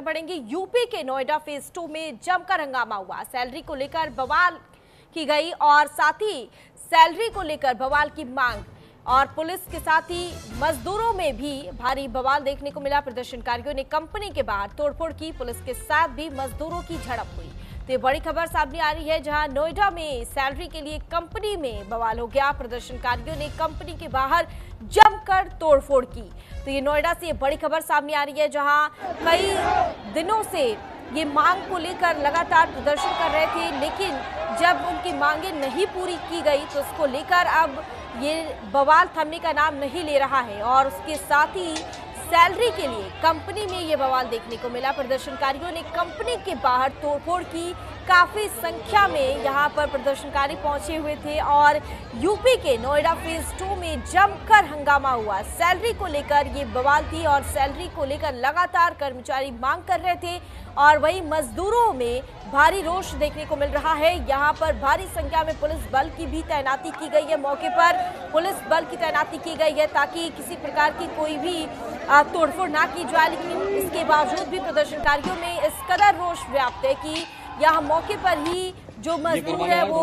बढ़ेंगे। यूपी के नोएडा फेज 2 में जमकर हंगामा हुआ। सैलरी को लेकर बवाल की गई और साथ ही सैलरी को लेकर बवाल की मांग, और पुलिस के साथ ही मजदूरों में भी भारी बवाल देखने को मिला। प्रदर्शनकारियों ने कंपनी के बाहर तोड़फोड़ की, पुलिस के साथ भी मजदूरों की झड़प हुई। तो ये बड़ी खबर सामने आ रही है, जहां नोएडा में सैलरी के लिए कंपनी में बवाल हो गया। प्रदर्शनकारियों ने कंपनी के बाहर जमकर तोड़फोड़ की। तो ये नोएडा से ये बड़ी खबर सामने आ रही है, जहां कई दिनों से ये मांग को लेकर लगातार प्रदर्शन कर रहे थे, लेकिन जब उनकी मांगे नहीं पूरी की गई तो उसको लेकर अब ये बवाल थमने का नाम नहीं ले रहा है। और उसके साथ ही सैलरी के लिए कंपनी में ये बवाल देखने को मिला। प्रदर्शनकारियों ने कंपनी के बाहर तोड़फोड़ की, काफी संख्या में यहाँ पर प्रदर्शनकारी पहुंचे हुए थे और यूपी के नोएडा फेज 2 में जमकर हंगामा हुआ। सैलरी को लेकर ये बवाल थी और सैलरी को लेकर लगातार कर्मचारी मांग कर रहे थे और वही मजदूरों में भारी रोष देखने को मिल रहा है। यहाँ पर भारी संख्या में पुलिस बल की भी तैनाती की गई है। मौके पर पुलिस बल की तैनाती की गई है ताकि किसी प्रकार की कोई भी तोड़फोड़ ना की जाए, लेकिन इसके बावजूद भी प्रदर्शनकारियों में इस कदर रोष व्याप्त है कि यहाँ मौके पर ही जो मजदूर है वो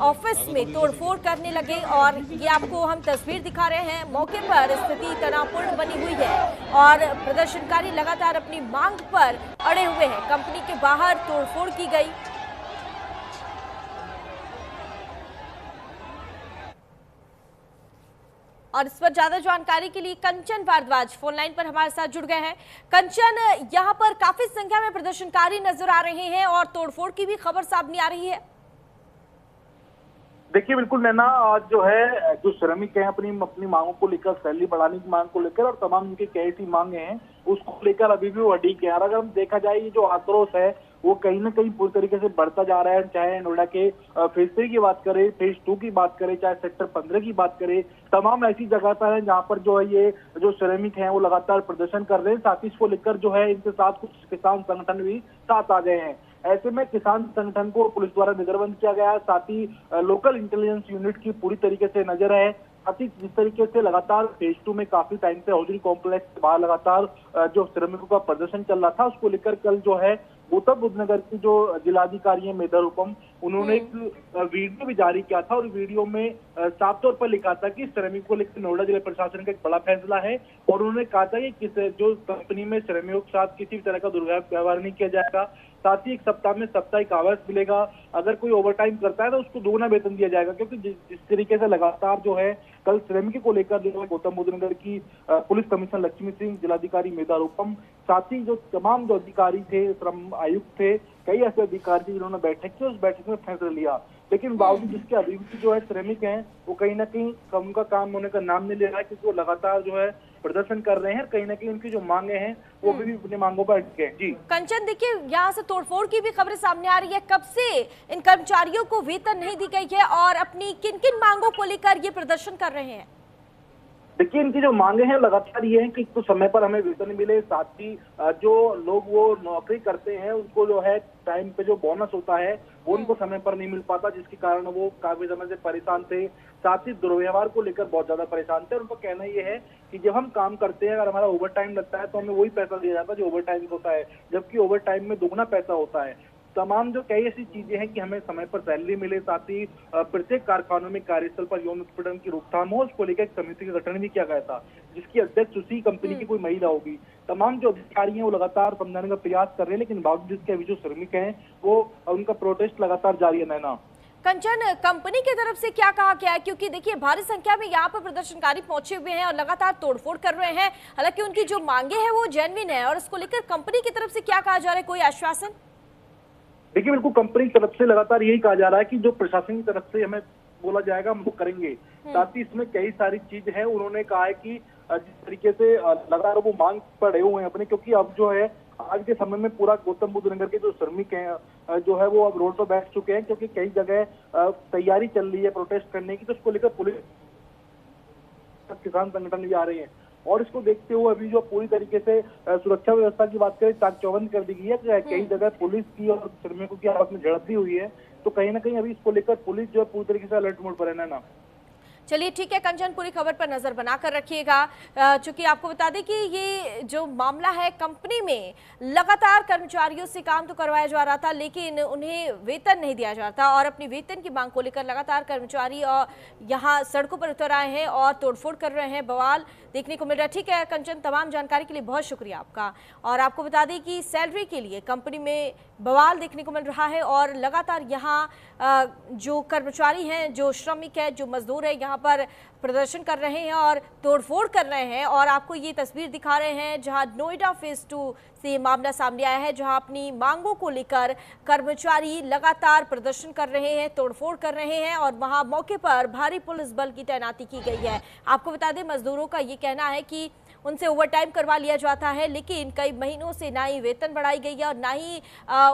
ऑफिस में तोड़फोड़ करने लगे। और ये आपको हम तस्वीर दिखा रहे हैं, मौके पर स्थिति तनावपूर्ण बनी हुई है और प्रदर्शनकारी लगातार अपनी मांग पर अड़े हुए हैं। कंपनी के बाहर तोड़फोड़ की गई। और इस पर ज्यादा जानकारी के लिए कंचन भारद्वाज फोन लाइन पर हमारे साथ जुड़ गए हैं। कंचन, यहाँ पर काफी संख्या में प्रदर्शनकारी नजर आ रहे हैं और तोड़फोड़ की भी खबर सामने आ रही है। देखिए बिल्कुल नैना, आज जो है जो श्रमिक हैं अपनी मांगों को लेकर, सैलरी बढ़ाने की मांग को लेकर और तमाम उनकी कैसी मांगे हैं उसको लेकर अभी भी वो अड़िग है। और अगर हम देखा जाए ये जो आक्रोश है वो कहीं ना कहीं पूरी तरीके से बढ़ता जा रहा है। चाहे नोएडा के फेज 3 की बात करें, फेज 2 की बात करें, चाहे सेक्टर 15 की बात करें, तमाम ऐसी जगह पर है जहाँ पर जो है ये जो श्रमिक हैं वो लगातार प्रदर्शन कर रहे हैं। साथ ही इसको लेकर जो है इनके साथ कुछ किसान संगठन भी साथ आ गए हैं। ऐसे में किसान संगठन को पुलिस द्वारा नजरबंद किया गया है। साथ ही लोकल इंटेलिजेंस यूनिट की पूरी तरीके से नजर है। साथ ही जिस तरीके से लगातार फेज 2 में काफी टाइम से हाउसिंग कॉम्प्लेक्स के बाहर लगातार जो श्रमिकों का प्रदर्शन चल रहा था उसको लेकर कल जो है गौतम बुद्ध नगर की जो जिलाधिकारी है मेधा रूपम, उन्होंने एक वीडियो भी जारी किया था और वीडियो में साफ तौर पर लिखा था कि श्रमिकों को लेकर नोएडा जिला प्रशासन का एक बड़ा फैसला है। और उन्होंने कहा था कि जो कंपनी में श्रमिकों के साथ किसी भी तरह का दुर्व्यवहार नहीं किया जाएगा। साथ ही एक सप्ताह में साप्ताहिक आवास मिलेगा। अगर कोई ओवरटाइम करता है तो उसको दोगुना वेतन दिया जाएगा, क्योंकि जिस तरीके से लगातार जो है कल श्रमिकों को लेकर जो है गौतम बुद्ध नगर की पुलिस कमिश्नर लक्ष्मी सिंह, जिलाधिकारी मेधा रूपम, साथ ही जो तमाम जो अधिकारी थे, श्रम आयुक्त थे, कई ऐसे अधिकारी थे जिन्होंने बैठक की, उस बैठक में फैसला लिया। लेकिन बावजूद जिसके अभी भी जो है श्रमिक हैं वो कहीं ना कहीं उनका काम होने का नाम नहीं ले रहा है, क्योंकि वो लगातार जो है प्रदर्शन कर रहे हैं। कहीं ना कहीं उनकी जो मांगे हैं वो भी अपनी मांगों पर अटके हैं। जी कंचन, देखिए यहाँ से तोड़फोड़ की भी खबरें सामने आ रही है। कब से इन कर्मचारियों को वेतन नहीं दी गई है और अपनी किन किन मांगों को लेकर ये प्रदर्शन कर रहे हैं? देखिए इनकी जो मांगे हैं लगातार ये है कि तो समय पर हमें वेतन मिले, साथ ही जो लोग वो नौकरी करते हैं उनको जो है टाइम पे जो बोनस होता है वो उनको समय पर नहीं मिल पाता, जिसके कारण वो काफी समय से परेशान थे। साथ ही दुर्व्यवहार को लेकर बहुत ज्यादा परेशान थे। उनका कहना ये है कि जब हम काम करते हैं, अगर हमारा ओवर टाइम लगता है तो हमें वही पैसा दिया जाता है जो ओवर टाइम होता है, जबकि ओवर टाइम में दुगना पैसा होता है। तमाम जो कई ऐसी चीजें हैं कि हमें समय पर सैलरी मिले, साथ ही प्रत्येक कारखानों में कार्यस्थल पर यौन उत्पीड़न की रोकथाम हो, उसको लेकर एक समिति का गठन भी किया गया था, जिसकी अध्यक्ष उसी कंपनी की कोई महिला होगी। तमाम जो अधिकारी हैं वो लगातार समझाने का प्रयास कर रहे हैं, लेकिन बावजूद जिसके अभी जो श्रमिक हैं वो उनका प्रोटेस्ट लगातार जारी है। नैना, कंचन, कंपनी की तरफ से क्या कहा गया है? क्योंकि देखिए भारी संख्या में यहाँ पर प्रदर्शनकारी पहुंचे हुए हैं और लगातार तोड़फोड़ कर रहे हैं। हालांकि उनकी जो मांगे हैं वो जेन्युइन है, और इसको लेकर कंपनी की तरफ से क्या कहा जा रहा है, कोई आश्वासन? देखिए बिल्कुल कंपनी की तरफ से लगातार यही कहा जा रहा है कि जो प्रशासन की तरफ से हमें बोला जाएगा हम वो करेंगे। साथ ही इसमें कई सारी चीज है। उन्होंने कहा है कि जिस तरीके से लगातार वो मांग पर रहे हुए हैं अपने, क्योंकि अब जो है आज के समय में पूरा गौतम बुद्ध नगर के जो श्रमिक हैं जो है वो अब रोड पर बैठ चुके हैं, क्योंकि कई जगह तैयारी चल रही है प्रोटेस्ट करने की, तो उसको लेकर पुलिस, किसान संगठन भी आ रहे हैं। और इसको देखते हुए अभी जो पूरी तरीके से सुरक्षा व्यवस्था की बात करें चाक चौबंद कर दी गई है। कई जगह पुलिस की और श्रमिकों की आपस में झड़प भी हुई है, तो कहीं ना कहीं अभी इसको लेकर पुलिस जो है पूरी तरीके से अलर्ट मोड पर है। ना चलिए ठीक है कंचन, पूरी खबर पर नजर बनाकर रखिएगा। चूंकि आपको बता दें कि ये जो मामला है, कंपनी में लगातार कर्मचारियों से काम तो करवाया जा रहा था लेकिन उन्हें वेतन नहीं दिया जा रहा था और अपनी वेतन की मांग को लेकर लगातार कर्मचारी और यहाँ सड़कों पर उतर आए हैं और तोड़फोड़ कर रहे हैं, बवाल देखने को मिल रहा है। ठीक है कंचन, तमाम जानकारी के लिए बहुत शुक्रिया आपका। और आपको बता दें कि सैलरी के लिए कंपनी में बवाल देखने को मिल रहा है और लगातार यहाँ जो कर्मचारी हैं, जो श्रमिक है, जो मजदूर है, यहाँ पर प्रदर्शन कर रहे हैं और तोड़फोड़ कर रहे हैं। और आपको ये तस्वीर दिखा रहे हैं जहां नोएडा फेज 2 से ये मामला सामने आया है, जहां अपनी मांगों को लेकर कर्मचारी लगातार प्रदर्शन कर रहे हैं, तोड़फोड़ कर रहे हैं और वहां मौके पर भारी पुलिस बल की तैनाती की गई है। आपको बता दें मजदूरों का ये कहना है कि उनसे ओवरटाइम करवा लिया जाता है लेकिन कई महीनों से ना ही वेतन बढ़ाई गई है और ना ही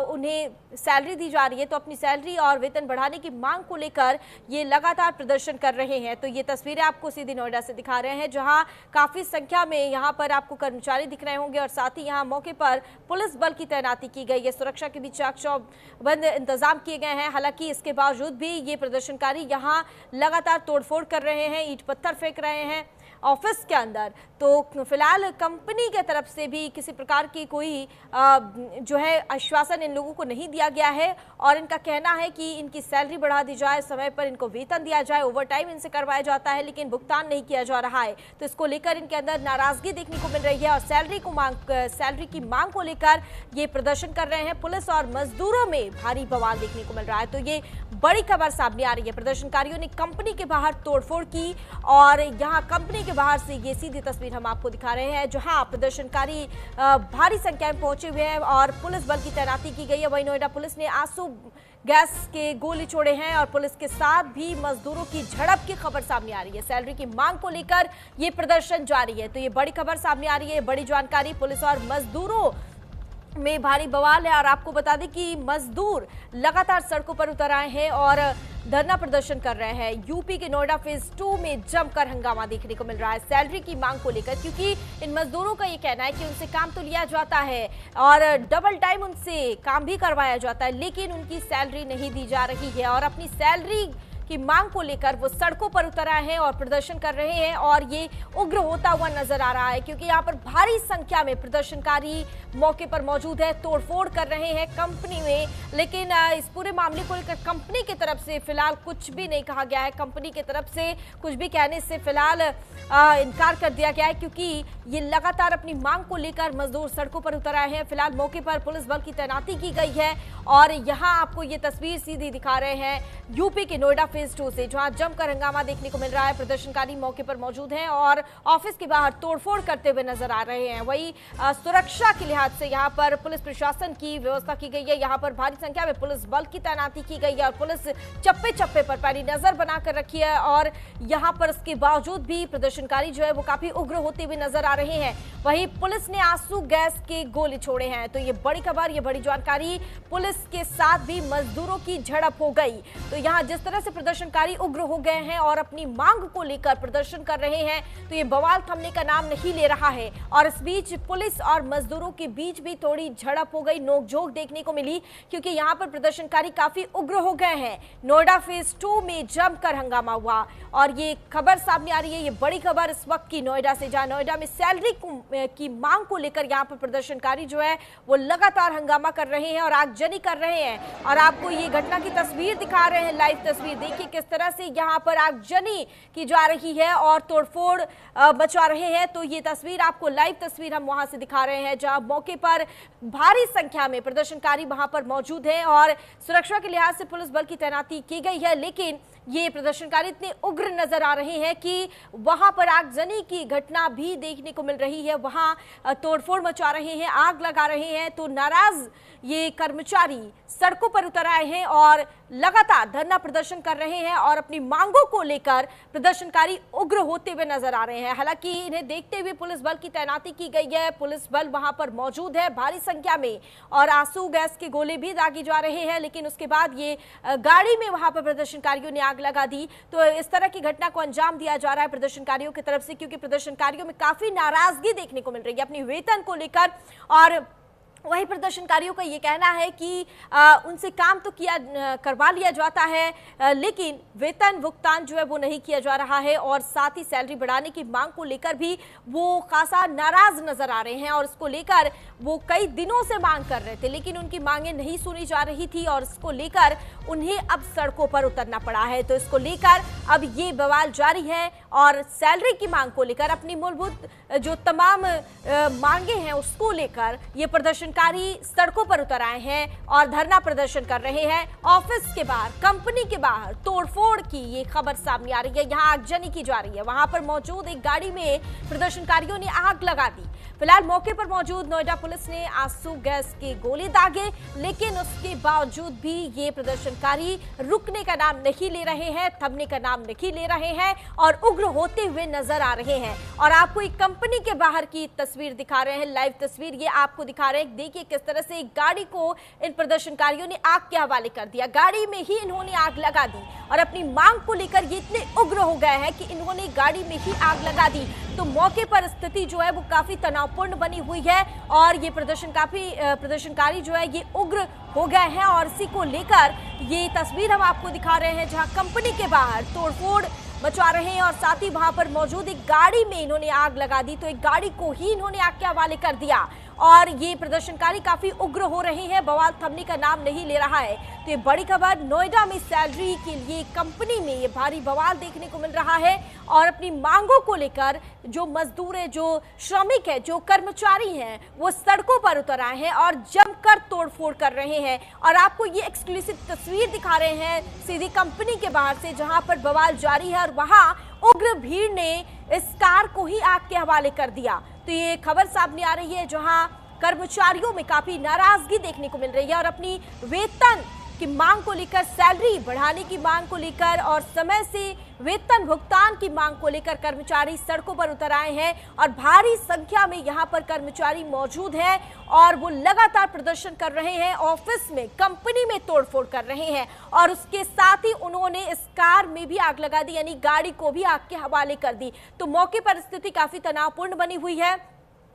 उन्हें सैलरी दी जा रही है। तो अपनी सैलरी और वेतन बढ़ाने की मांग को लेकर ये लगातार प्रदर्शन कर रहे हैं। तो ये तस्वीरें आपको सीधी नोएडा से दिखा रहे हैं जहां काफी संख्या में यहाँ पर आपको कर्मचारी दिख रहे होंगे और साथ ही यहाँ मौके पर पुलिस बल की तैनाती की गई है। सुरक्षा के भी चाक चौबंद इंतजाम किए गए हैं। हालांकि इसके बावजूद भी ये प्रदर्शनकारी यहाँ लगातार तोड़फोड़ कर रहे हैं, ईंट पत्थर फेंक रहे हैं ऑफिस के अंदर। तो फिलहाल कंपनी के तरफ से भी किसी प्रकार की कोई जो है आश्वासन इन लोगों को नहीं दिया गया है और इनका कहना है कि इनकी सैलरी बढ़ा दी जाए, समय पर इनको वेतन दिया जाए, ओवरटाइम इनसे करवाया जाता है लेकिन भुगतान नहीं किया जा रहा है। तो इसको लेकर इनके अंदर नाराजगी देखने को मिल रही है और सैलरी की मांग को लेकर ये प्रदर्शन कर रहे हैं। पुलिस और मजदूरों में भारी बवाल देखने को मिल रहा है। तो ये बड़ी खबर सामने आ रही है। प्रदर्शनकारियों ने कंपनी के बाहर तोड़फोड़ की और यहाँ कंपनी के बाहर से ये सीधी तस्वीर हम आपको दिखा रहे हैं जहां प्रदर्शनकारी भारी संख्या में पहुंचे हुए हैं और पुलिस बल की तैनाती की गई है। वहीं नोएडा पुलिस ने आंसू गैस के गोले छोड़े हैं और पुलिस के साथ भी मजदूरों की झड़प की खबर सामने आ रही है। सैलरी की मांग को लेकर ये प्रदर्शन जारी है। तो ये बड़ी खबर सामने आ रही है, बड़ी जानकारी। पुलिस और मजदूरों में भारी बवाल है और आपको बता दें कि मजदूर लगातार सड़कों पर उतर आए हैं और धरना प्रदर्शन कर रहे हैं। यूपी के नोएडा फेज 2 में जमकर हंगामा देखने को मिल रहा है सैलरी की मांग को लेकर, क्योंकि इन मजदूरों का ये कहना है कि उनसे काम तो लिया जाता है और डबल टाइम उनसे काम भी करवाया जाता है लेकिन उनकी सैलरी नहीं दी जा रही है और अपनी सैलरी की मांग को लेकर वो सड़कों पर उतर आए हैं और प्रदर्शन कर रहे हैं और ये उग्र होता हुआ नजर आ रहा है क्योंकि यहाँ पर भारी संख्या में प्रदर्शनकारी मौके पर मौजूद है, तोड़फोड़ कर रहे हैं कंपनी में। लेकिन इस पूरे मामले को लेकर कंपनी की तरफ से फिलहाल कुछ भी नहीं कहा गया है। कंपनी की तरफ से कुछ भी कहने से फिलहाल इनकार कर दिया गया है क्योंकि ये लगातार अपनी मांग को लेकर मजदूर सड़कों पर उतर आए हैं। फिलहाल मौके पर पुलिस बल की तैनाती की गई है और यहाँ आपको ये तस्वीर सीधी दिखा रहे हैं यूपी के नोएडा फेज 2 से, जहां जमकर हंगामा देखने को मिल रहा है। प्रदर्शनकारी मौके पर मौजूद हैं और ऑफिस के बाहर तोड़फोड़ करते हुए नजर आ रहे हैं। वही सुरक्षा के लिहाज से यहाँ पर पुलिस प्रशासन की व्यवस्था की गई है। यहाँ पर भारी संख्या में पुलिस बल की तैनाती की गई है और पुलिस चप्पे चप्पे पर पैनी नजर बनाकर रखी है और यहाँ पर इसके बावजूद भी प्रदर्शनकारी जो है वो काफी उग्र होते हुए नजर आ रहे हैं। वही पुलिस ने आंसू गैस के गोले छोड़े हैं। तो ये बड़ी खबर, ये बड़ी जानकारी। पुलिस के साथ भी मजदूरों की झड़प हो गई। तो यहाँ जिस तरह से प्रदर्शनकारी उग्र हो गए हैं और अपनी मांग को लेकर प्रदर्शन कर रहे हैं तो ये बवाल थमने का नाम नहीं ले रहा है और इस बीच पुलिस और मजदूरों के बीच भी थोड़ी झड़प हो गई, नोकझोंक देखने को मिली क्योंकि यहाँ पर प्रदर्शनकारी काफी उग्र हो गए हैं। नोएडा फेज 2 में जमकर हंगामा हुआ और ये खबर सामने आ रही है, ये बड़ी खबर इस वक्त की नोएडा से, जहां नोएडा में सैलरी की मांग को लेकर यहाँ पर प्रदर्शनकारी जो है वो लगातार हंगामा कर रहे हैं और आगजनी कर रहे हैं। और आपको ये घटना की तस्वीर दिखा रहे हैं, लाइव तस्वीर देखिए किस तरह से यहाँ पर आगजनी की जा रही है और तोड़फोड़ मचा रहे हैं। तो ये तस्वीर आपको लाइव तस्वीर हम वहां से दिखा रहे हैं जहां मौके पर भारी संख्या में प्रदर्शनकारी वहां पर मौजूद हैं और सुरक्षा के लिहाज से पुलिस बल की तैनाती की गई है। लेकिन ये प्रदर्शनकारी इतने उग्र नजर आ रहे हैं कि वहां पर आगजनी की घटना भी देखने को मिल रही है, वहां तोड़फोड़ मचा रहे हैं, आग लगा रहे हैं। तो नाराज ये कर्मचारी सड़कों पर उतर आए हैं और लगातार धरना प्रदर्शन कर रहे हैं और अपनी मांगों को लेकर प्रदर्शनकारी उग्र होते हुए नजर आ रहे हैं। हालांकि इन्हें देखते हुए पुलिस बल की तैनाती की गई है, पुलिस बल वहां पर मौजूद है भारी संख्या में और आंसू गैस के गोले भी दागे जा रहे हैं। लेकिन उसके बाद ये गाड़ी में वहां पर प्रदर्शनकारियों ने आग लगा दी। तो इस तरह की घटना को अंजाम दिया जा रहा है प्रदर्शनकारियों की तरफ से क्योंकि प्रदर्शनकारियों में काफी नाराजगी देखने को मिल रही है अपनी वेतन को लेकर और वही प्रदर्शनकारियों का ये कहना है कि उनसे काम तो करवा लिया जाता है, लेकिन वेतन भुगतान जो है वो नहीं किया जा रहा है और साथ ही सैलरी बढ़ाने की मांग को लेकर भी वो खासा नाराज नजर आ रहे हैं और इसको लेकर वो कई दिनों से मांग कर रहे थे, लेकिन उनकी मांगें नहीं सुनी जा रही थी और इसको लेकर उन्हें अब सड़कों पर उतरना पड़ा है। तो इसको लेकर अब ये बवाल जारी है और सैलरी की मांग को लेकर अपनी मूलभूत जो तमाम मांगे हैं उसको लेकर ये प्रदर्शनकारी सड़कों पर उतर आए हैं और धरना प्रदर्शन कर रहे हैं। ऑफिस के बाहर, कंपनी के बाहर तोड़फोड़ की ये खबर सामने आ रही है। यहाँ आगजनी की जा रही है। वहां पर मौजूद एक गाड़ी में प्रदर्शनकारियों ने आग लगा दी। फिलहाल मौके पर मौजूद नोएडा पुलिस ने आंसू गैस के गोले दागे, लेकिन उसके बावजूद भी ये प्रदर्शनकारी रुकने का नाम नहीं ले रहे हैं, थमने का नाम नहीं ले रहे हैं और उग्र होते हुए नजर आ रहे हैं। और आपको एक कंपनी के बाहर की तस्वीर दिखा रहे हैं, लाइव तस्वीर ये आपको दिखा रहे हैं। देखिए किस तरह से एक गाड़ी को इन प्रदर्शनकारियों ने आग के हवाले कर दिया। गाड़ी में ही इन्होंने आग लगा दी और अपनी मांग को लेकर ये इतने उग्र हो गए हैं कि इन्होंने गाड़ी में ही आग लगा दी। तो मौके पर स्थिति जो है वो काफी तनावपूर्ण बनी हुई है और ये प्रदर्शनकारी जो है ये उग्र हो गए हैं और इसी को लेकर ये तस्वीर हम आपको दिखा रहे हैं जहां कंपनी के बाहर तोड़फोड़ मचा रहे हैं और साथ ही वहां पर मौजूद एक गाड़ी में इन्होंने आग लगा दी। तो एक गाड़ी को ही इन्होंने आग के हवाले कर दिया और ये प्रदर्शनकारी काफी उग्र हो रहे हैं। बवाल थमने का नाम नहीं ले रहा है। तो ये बड़ी खबर, नोएडा में सैलरी के लिए कंपनी में ये भारी बवाल देखने को मिल रहा है और अपनी मांगों को लेकर जो मजदूर है, जो श्रमिक है, जो कर्मचारी हैं, वो सड़कों पर उतर आए हैं और जमकर तोड़फोड़ कर रहे हैं। और आपको ये एक्सक्लूसिव तस्वीर दिखा रहे हैं सीधी कंपनी के बाहर से जहां पर बवाल जारी है और वहां उग्र भीड़ ने इस कार को ही आग के हवाले कर दिया। तो ये खबर सामने आ रही है जहां कर्मचारियों में काफी नाराजगी देखने को मिल रही है और अपनी वेतन की मांग को लेकर, सैलरी बढ़ाने की मांग को लेकर और समय से वेतन भुगतान की मांग को लेकर कर्मचारी सड़कों पर उतर आए हैं और भारी संख्या में यहां पर कर्मचारी मौजूद हैं और वो लगातार प्रदर्शन कर रहे हैं। ऑफिस में, कंपनी में तोड़फोड़ कर रहे हैं और उसके साथ ही उन्होंने इस कार में भी आग लगा दी, यानी गाड़ी को भी आग के हवाले कर दी। तो मौके पर स्थिति काफी तनावपूर्ण बनी हुई है।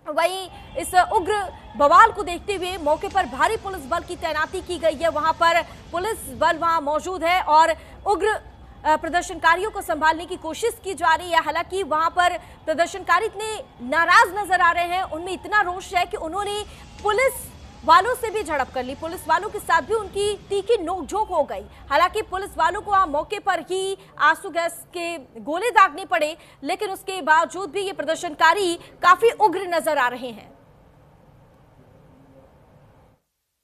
वहीं इस उग्र बवाल को देखते हुए मौके पर भारी पुलिस बल की तैनाती की गई है। वहां पर पुलिस बल वहां मौजूद है और उग्र प्रदर्शनकारियों को संभालने की कोशिश की जा रही है। हालांकि वहां पर प्रदर्शनकारी इतने नाराज नजर आ रहे हैं, उनमें इतना रोष है कि उन्होंने पुलिस वालों से भी झड़प कर ली। पुलिस वालों के साथ भी उनकी तीखी नोकझोंक हो गई। हालांकि पुलिस वालों को वहां मौके पर ही आंसू गैस के गोले दागने पड़े, लेकिन उसके बावजूद भी ये प्रदर्शनकारी काफी उग्र नजर आ रहे हैं।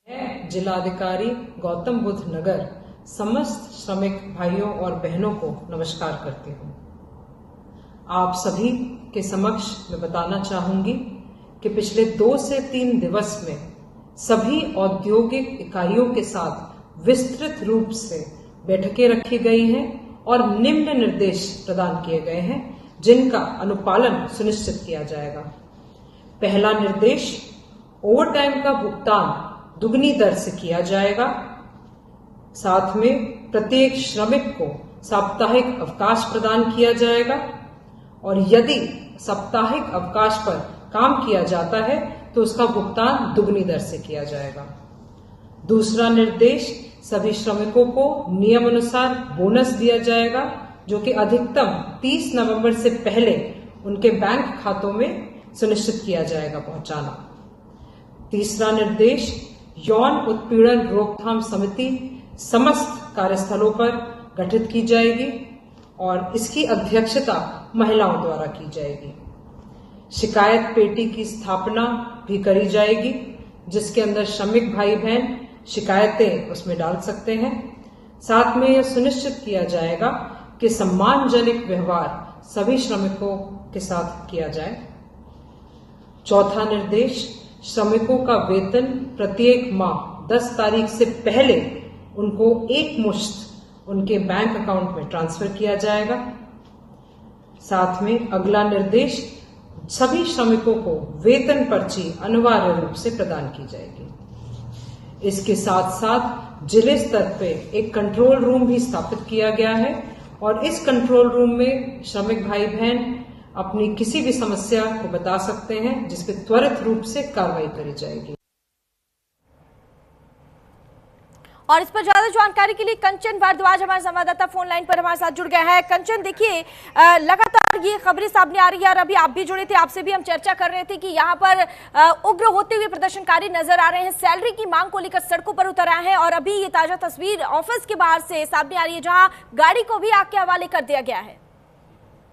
मैं जिलाधिकारी गौतम बुद्ध नगर समस्त श्रमिक भाइयों और बहनों को नमस्कार करती हूँ। आप सभी के समक्ष मैं बताना चाहूंगी कि पिछले 2 से 3 दिवस में सभी औद्योगिक इकाइयों के साथ विस्तृत रूप से बैठकें रखी गई हैं और निम्न निर्देश प्रदान किए गए हैं जिनका अनुपालन सुनिश्चित किया जाएगा। पहला निर्देश, ओवरटाइम का भुगतान दुगनी दर से किया जाएगा। साथ में प्रत्येक श्रमिक को साप्ताहिक अवकाश प्रदान किया जाएगा और यदि साप्ताहिक अवकाश पर काम किया जाता है तो उसका भुगतान दुगनी दर से किया जाएगा। दूसरा निर्देश, सभी श्रमिकों को नियमानुसार बोनस दिया जाएगा जो कि अधिकतम 30 नवंबर से पहले उनके बैंक खातों में सुनिश्चित किया जाएगा पहुंचाना। तीसरा निर्देश, यौन उत्पीड़न रोकथाम समिति समस्त कार्यस्थलों पर गठित की जाएगी और इसकी अध्यक्षता महिलाओं द्वारा की जाएगी। शिकायत पेटी की स्थापना भी करी जाएगी जिसके अंदर श्रमिक भाई बहन शिकायतें उसमें डाल सकते हैं। साथ में यह सुनिश्चित किया जाएगा कि सम्मानजनक व्यवहार सभी श्रमिकों के साथ किया जाए। चौथा निर्देश, श्रमिकों का वेतन प्रत्येक माह 10 तारीख से पहले उनको एक मुश्त उनके बैंक अकाउंट में ट्रांसफर किया जाएगा। साथ में अगला निर्देश, सभी श्रमिकों को वेतन पर्ची अनिवार्य रूप से प्रदान की जाएगी। इसके साथ साथ जिले स्तर पे एक कंट्रोल रूम भी स्थापित किया गया है और इस कंट्रोल रूम में श्रमिक भाई बहन अपनी किसी भी समस्या को बता सकते हैं जिस पे त्वरित रूप से कार्रवाई करी जाएगी। और इस पर ज्यादा जानकारी के लिए कंचन भारद्वाज हमारे संवाददाता फोन लाइन पर हमारे साथ जुड़ गए हैं। कंचन, देखिए लगातार ये खबरें सामने आ रही है और अभी आप भी जुड़े थे, आपसे भी हम चर्चा कर रहे थे कि यहाँ पर उग्र होते हुए प्रदर्शनकारी नजर आ रहे हैं, सैलरी की मांग को लेकर सड़कों पर उतर आए हैं और अभी ये ताजा तस्वीर ऑफिस के बाहर से सामने आ रही है जहाँ गाड़ी को भी आग के हवाले कर दिया गया है।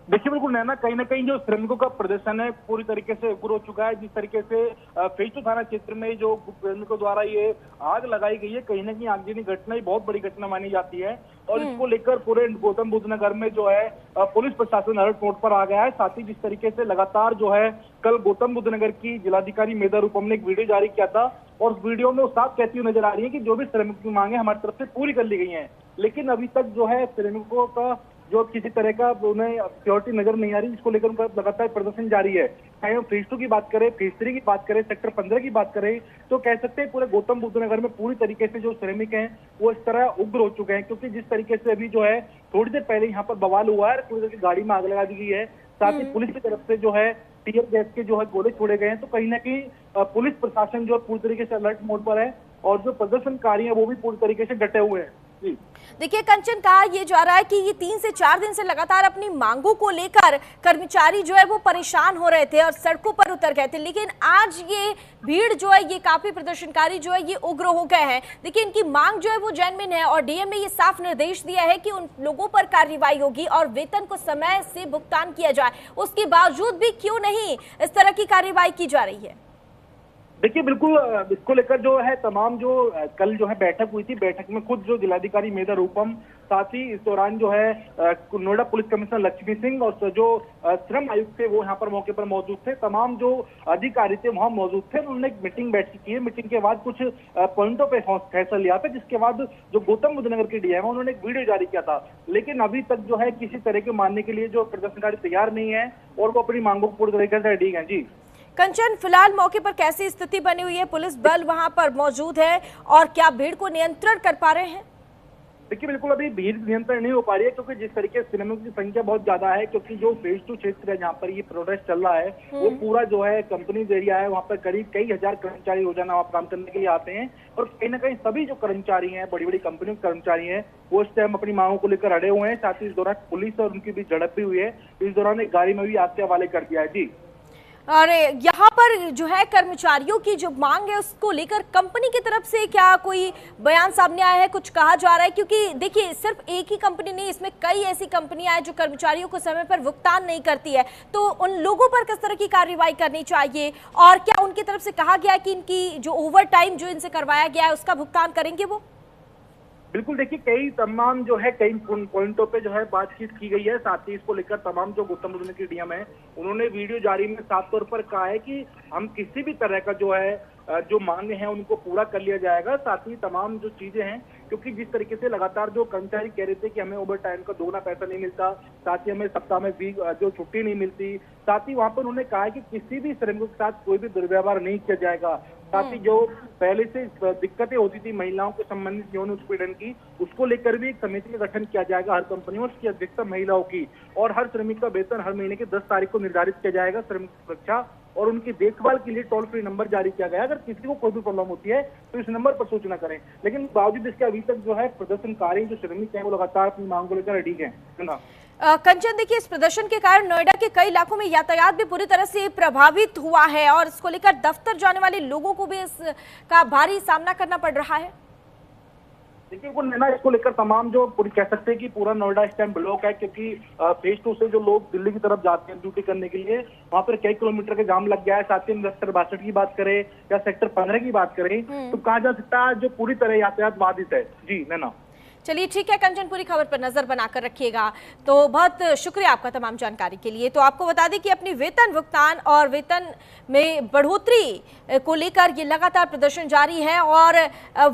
देखिए बिल्कुल नैना, कहीं ना कहीं जो श्रमिकों का प्रदर्शन है पूरी तरीके से उग्र हो चुका है। जिस तरीके से फेज 2 थाना क्षेत्र में जो श्रमिकों द्वारा ये आग लगाई गई है, कहीं ना कहीं आगजनी घटना ही बहुत बड़ी घटना मानी जाती है और इसको लेकर पूरे गौतम बुद्ध नगर में जो है पुलिस प्रशासन अलर्ट मोड पर आ गया है। साथ ही जिस तरीके से लगातार जो है कल गौतम बुद्ध नगर की जिलाधिकारी मेधा रूपम ने एक वीडियो जारी किया था और उस वीडियो में वो साफ कहती हुई नजर आ रही है कि जो भी श्रमिकों की मांगे हमारी तरफ से पूरी कर ली गई है, लेकिन अभी तक जो है श्रमिकों का जो किसी तरह का उन्हें सिक्योरिटी नजर नहीं आ रही, जिसको लेकर उनका लगातार प्रदर्शन जारी है। चाहे हम फेज 2 की बात करें, फेज 3 की बात करें, सेक्टर 15 की बात करें, तो कह सकते हैं पूरे गौतम बुद्ध नगर में पूरी तरीके से जो श्रमिक हैं वो इस तरह उग्र हो चुके हैं, क्योंकि जिस तरीके से अभी जो है थोड़ी देर पहले यहाँ पर बवाल हुआ है, पूरी तरह की गाड़ी में आग लगा दी गई है। साथ ही पुलिस की तरफ से जो है टीयर गैस के जो है गोले छोड़े गए हैं, तो कहीं ना कहीं पुलिस प्रशासन जो पूरी तरीके से अलर्ट मोड पर है और जो प्रदर्शनकारी है वो भी पूरी तरीके से डटे हुए हैं। देखिए कंचन, कहा ये जा रहा है कि ये 3 से 4 दिन से लगातार अपनी मांगों को लेकर कर्मचारी जो है वो परेशान हो रहे थे और सड़कों पर उतर गए थे, लेकिन आज ये भीड़ जो है, ये काफी प्रदर्शनकारी जो है ये उग्र हो गए हैं। देखिए इनकी मांग जो है वो जेन्युइन है और डीएम ने ये साफ निर्देश दिया है कि उन लोगों पर कार्रवाई होगी और वेतन को समय से भुगतान किया जाए। उसके बावजूद भी क्यों नहीं इस तरह की कार्रवाई की जा रही है? देखिए बिल्कुल इसको लेकर जो है तमाम जो कल जो है बैठक हुई थी, बैठक में खुद जो जिलाधिकारी मेधा रूपम, साथ ही इस दौरान जो है नोएडा पुलिस कमिश्नर लक्ष्मी सिंह और जो श्रम आयुक्त थे वो यहाँ पर मौके पर मौजूद थे। तमाम जो अधिकारी थे वहां मौजूद थे। उन्होंने एक मीटिंग बैठ की है। मीटिंग के बाद कुछ पॉइंटों पे फैसला लिया था, जिसके बाद जो गौतम बुद्ध नगर के डीएम है उन्होंने एक वीडियो जारी किया था, लेकिन अभी तक जो है किसी तरह के मानने के लिए जो प्रदर्शनकारी तैयार नहीं है और वो अपनी मांगों को पूरी तरीके से रेडी है। जी कंचन, फिलहाल मौके पर कैसी स्थिति बनी हुई है? पुलिस बल वहां पर मौजूद है और क्या भीड़ को नियंत्रण कर पा रहे हैं? देखिए बिल्कुल अभी भीड़ नियंत्रण नहीं हो पा रही है, क्योंकि जिस तरीके से श्रमिकों की संख्या बहुत ज्यादा है, क्योंकि जो फेज 2 क्षेत्र है जहाँ पर ये प्रोटेस्ट चल रहा है वो पूरा जो है कंपनीज एरिया है। वहाँ पर करीब कई हजार कर्मचारी रोजाना वहाँ काम करने के लिए आते हैं और कहीं ना कहीं सभी जो कर्मचारी हैं, बड़ी बड़ी कंपनियों के कर्मचारी हैं, वो इस टाइम अपनी मांगों को लेकर अड़े हुए हैं। साथ ही इस दौरान पुलिस और उनकी भी झड़प भी हुई है। इस दौरान एक गाड़ी में भी आग के हवाले कर दिया है। जी और यहाँ पर जो है कर्मचारियों की जो मांग है उसको लेकर कंपनी की तरफ से क्या कोई बयान सामने आया है, कुछ कहा जा रहा है? क्योंकि देखिए सिर्फ एक ही कंपनी नहीं, इसमें कई ऐसी कंपनियां हैं जो कर्मचारियों को समय पर भुगतान नहीं करती है, तो उन लोगों पर किस तरह की कार्रवाई करनी चाहिए और क्या उनकी तरफ से कहा गया है कि इनकी जो ओवर टाइम जो इनसे करवाया गया है उसका भुगतान करेंगे वो? बिल्कुल, देखिए कई तमाम जो है कई पॉइंटों पे जो है बातचीत की गई है। साथ ही इसको लेकर तमाम जो गौतम बुद्ध के डीएम है उन्होंने वीडियो जारी में साफ तौर पर कहा है कि हम किसी भी तरह का जो है जो मांगे हैं उनको पूरा कर लिया जाएगा। साथ ही तमाम जो चीजें हैं, क्योंकि जिस तरीके से लगातार जो कर्मचारी कह रहे थे कि हमें ओवर टाइम का दोगुना पैसा नहीं मिलता, साथ ही हमें सप्ताह में जो छुट्टी नहीं मिलती, साथ ही वहां पर उन्होंने कहा है कि किसी भी श्रमिकों के साथ कोई भी दुर्व्यवहार नहीं किया जाएगा। साथ ही जो पहले से दिक्कतें होती थी महिलाओं के संबंधित यौन उत्पीड़न की, उसको लेकर भी एक समिति का गठन किया जाएगा हर कंपनी में, उसकी अध्यक्षता महिलाओं की, और हर श्रमिक का वेतन हर महीने की 10 तारीख को निर्धारित किया जाएगा। श्रमिक सुरक्षा और उनकी देखभाल के लिए टोल फ्री नंबर जारी किया गया है। अगर किसी को कोई भी प्रॉब्लम होती है तो इस नंबर पर सूचना करें। लेकिन बावजूद इसके अभी तक जो है प्रदर्शनकारी जो श्रमिक हैं वो लगातार अपनी मांग को लेकर अड़िग हैं। कंचन, देखिए इस प्रदर्शन के कारण नोएडा के कई इलाकों में यातायात भी पूरी तरह से प्रभावित हुआ है और इसको लेकर दफ्तर जाने वाले लोगों को भी इसका भारी सामना करना पड़ रहा है। देखिए वो नैना, इसको लेकर तमाम जो पूरी कह सकते हैं कि पूरा नोएडा इस टाइम ब्लॉक है, क्योंकि फेज 2 से जो लोग दिल्ली की तरफ जाते हैं ड्यूटी करने के लिए, वहां पर कई किलोमीटर का जाम लग गया है। साथ ही हम सेक्टर 62 की बात करें या सेक्टर 15 की बात करें तो कहा जा सकता है जो पूरी तरह यातायात बाधित है। जी नैना, चलिए ठीक है कंचन, पूरी खबर पर नजर बनाकर रखिएगा। तो बहुत शुक्रिया आपका तमाम जानकारी के लिए। तो आपको बता दें कि अपनी वेतन भुगतान और वेतन में बढ़ोतरी को लेकर ये लगातार प्रदर्शन जारी है और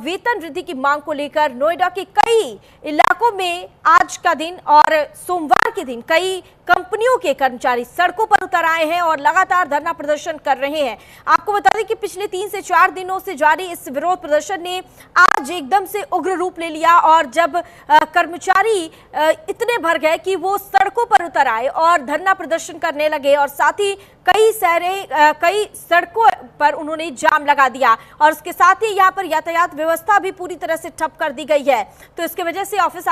वेतन वृद्धि की मांग को लेकर नोएडा के कई इलाकों में आज का दिन और सोमवार के दिन कई कंपनियों के कर्मचारी सड़कों पर उतर आए हैं और लगातार धरना प्रदर्शन कर रहे हैं। आपको बता दें कि पिछले 3 से 4 दिनों से जारी इस विरोध प्रदर्शन ने आज एकदम से उग्र रूप ले लिया और जब कर्मचारी इतने भर गए कि वो सड़कों पर उतर आए और धरना प्रदर्शन करने लगे और साथ ही कई सड़कों पर उन्होंने जाम लगा दिया और उसके साथ ही यहाँ पर यातायात व्यवस्था भी पूरी तरह से ठप कर दी गई है। तो इसके वजह से ऑफिस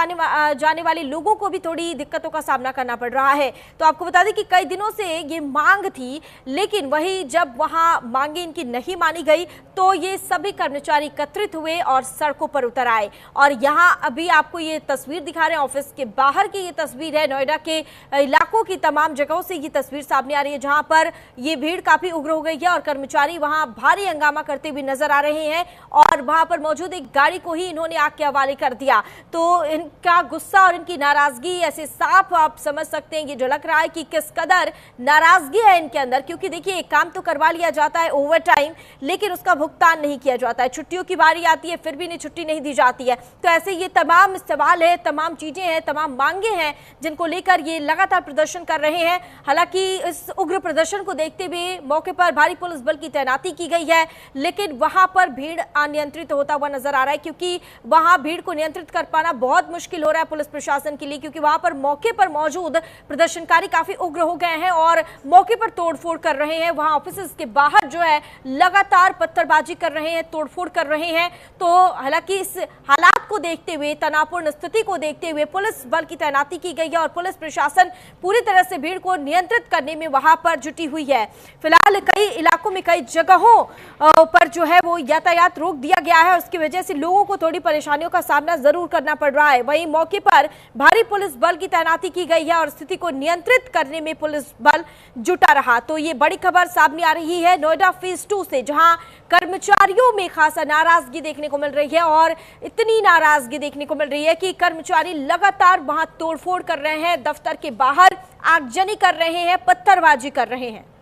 जाने वाले लोगों को भी थोड़ी दिक्कतों का सामना करना पड़ रहा है। तो आपको बता दें कि कई दिनों से ये मांग थी, लेकिन वही जब वहां मांगे इनकी नहीं मानी गई तो ये सभी कर्मचारी एकत्रित हुए और सड़कों पर उतर आए। और यहाँ अभी आपको ये तस्वीर दिखा रहे हैं, ऑफिस के बाहर की ये तस्वीर है। नोएडा के इलाकों की तमाम जगहों से ये तस्वीर सामने आ रही है जहां पर ये भीड़ काफी उग्र हो गई है और कर्मचारी वहां भारी हंगामा करते हुए नजर आ रहे हैं और वहां पर मौजूद एक गाड़ी को ही इन्होंने आग के हवाले कर दिया। तो इनका गुस्सा और इनकी नाराजगी ऐसे साफ आप समझ सकते हैं, ये झलक रहा है कि किस कदर नाराजगी है इनके अंदर। क्योंकि देखिए, एक काम तो करवा लिया जाता है ओवर टाइम, लेकिन उसका भुगतान नहीं किया जाता है। छुट्टियों की बारी आती है फिर भी इन्हें छुट्टी नहीं दी जाती है। तो ऐसे ये तमाम सवाल है, तमाम चीजें हैं, तमाम मांगे हैं जिनको लेकर ये लगातार प्रदर्शन कर रहे हैं। हालांकि इस उग्र प्रदर्शन को देखते हुए मौके पर भारी पुलिस बल की तैनाती की गई है, लेकिन वहां पर भीड़ अनियंत्रित होता हुआ नजर आ रहा है क्योंकि वहां भीड़ को नियंत्रित कर पाना बहुत मुश्किल हो रहा है पुलिस प्रशासन के लिए, क्योंकि वहां पर मौके पर मौजूद प्रदर्शनकारी काफी उग्र हो गए हैं और मौके पर तोड़फोड़ कर रहे हैं। वहां ऑफिस के बाहर जो है लगातार पत्थरबाजी कर रहे हैं, तोड़फोड़ कर रहे हैं। तो हालांकि इस हालात को देखते हुए, तनावपूर्ण स्थिति को देखते हुए पुलिस बल की तैनाती की गई है और पुलिस प्रशासन पूरी तरह से भीड़ को नियंत्रित करने में वहां पर जुटी हुई है। फिलहाल कई इलाकों में, कई जगहों पर जो है वो यातायात रोक दिया गया है। उसकी वजह से लोगों को थोड़ी परेशानियों का सामना जरूर करना पड़ रहा है। वहीं मौके पर भारी पुलिस बल की तैनाती की गई है और स्थिति को नियंत्रित करने में पुलिस बल जुटा रहा। तो ये बड़ी खबर सामने आ रही है नोएडा फेज 2 से, जहां कर्मचारियों में खासा नाराजगी देखने को मिल रही है और इतनी नाराजगी देखने को मिल रही है कि कर्मचारी लगातार वहां तोड़फोड़ कर रहे हैं, दफ्तर के बाहर आगजनी कर रहे हैं, पत्थरबाजी कर रहे हैं।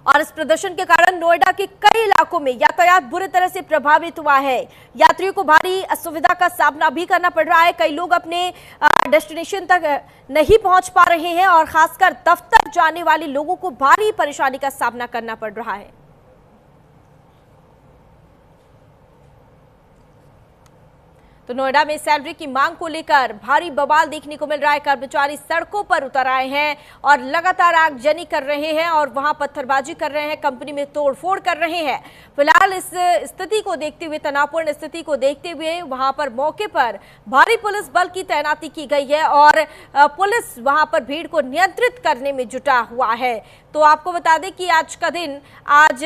और इस प्रदर्शन के कारण नोएडा के कई इलाकों में यातायात बुरी तरह से प्रभावित हुआ है। यात्रियों को भारी असुविधा का सामना भी करना पड़ रहा है। कई लोग अपने डेस्टिनेशन तक नहीं पहुंच पा रहे हैं और खासकर दफ्तर जाने वाले लोगों को भारी परेशानी का सामना करना पड़ रहा है। तो नोएडा में सैलरी की मांग को लेकर भारी बवाल देखने को मिल रहा है। कर्मचारी सड़कों पर उतर आए हैं और लगातार आगजनी कर रहे हैं और वहां पत्थरबाजी कर रहे हैं, कंपनी में तोड़फोड़ कर रहे हैं। फिलहाल इस स्थिति को देखते हुए, तनावपूर्ण स्थिति को देखते हुए वहां पर मौके पर भारी पुलिस बल की तैनाती की गई है और पुलिस वहां पर भीड़ को नियंत्रित करने में जुटा हुआ है। तो आपको बता दें कि आज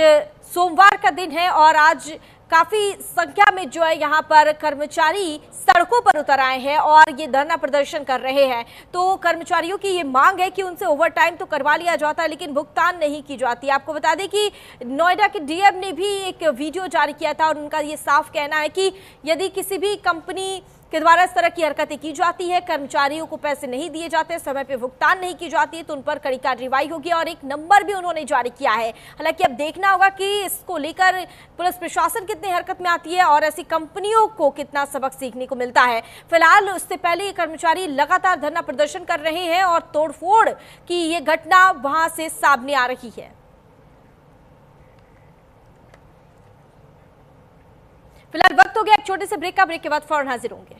सोमवार का दिन है और आज काफी संख्या में जो है यहाँ पर कर्मचारी सड़कों पर उतर आए हैं और ये धरना प्रदर्शन कर रहे हैं। तो कर्मचारियों की ये मांग है कि उनसे ओवर टाइम तो करवा लिया जाता है, लेकिन भुगतान नहीं की जाती। आपको बता दें कि नोएडा के डीएम ने भी एक वीडियो जारी किया था और उनका ये साफ कहना है कि यदि किसी भी कंपनी के द्वारा इस तरह की हरकतें की जाती है, कर्मचारियों को पैसे नहीं दिए जाते, समय पे भुगतान नहीं की जाती है, तो उन पर कड़ी कार्रवाई होगी और एक नंबर भी उन्होंने जारी किया है। हालांकि अब देखना होगा कि इसको लेकर पुलिस प्रशासन कितनी हरकत में आती है और ऐसी कंपनियों को कितना सबक सीखने को मिलता है। फिलहाल उससे पहले ये कर्मचारी लगातार धरना प्रदर्शन कर रहे हैं और तोड़फोड़ की ये घटना वहां से सामने आ रही है। फिलहाल वक्त हो गया एक छोटे से ब्रेक का। ब्रेक के बाद फौरन हाजिर होंगे।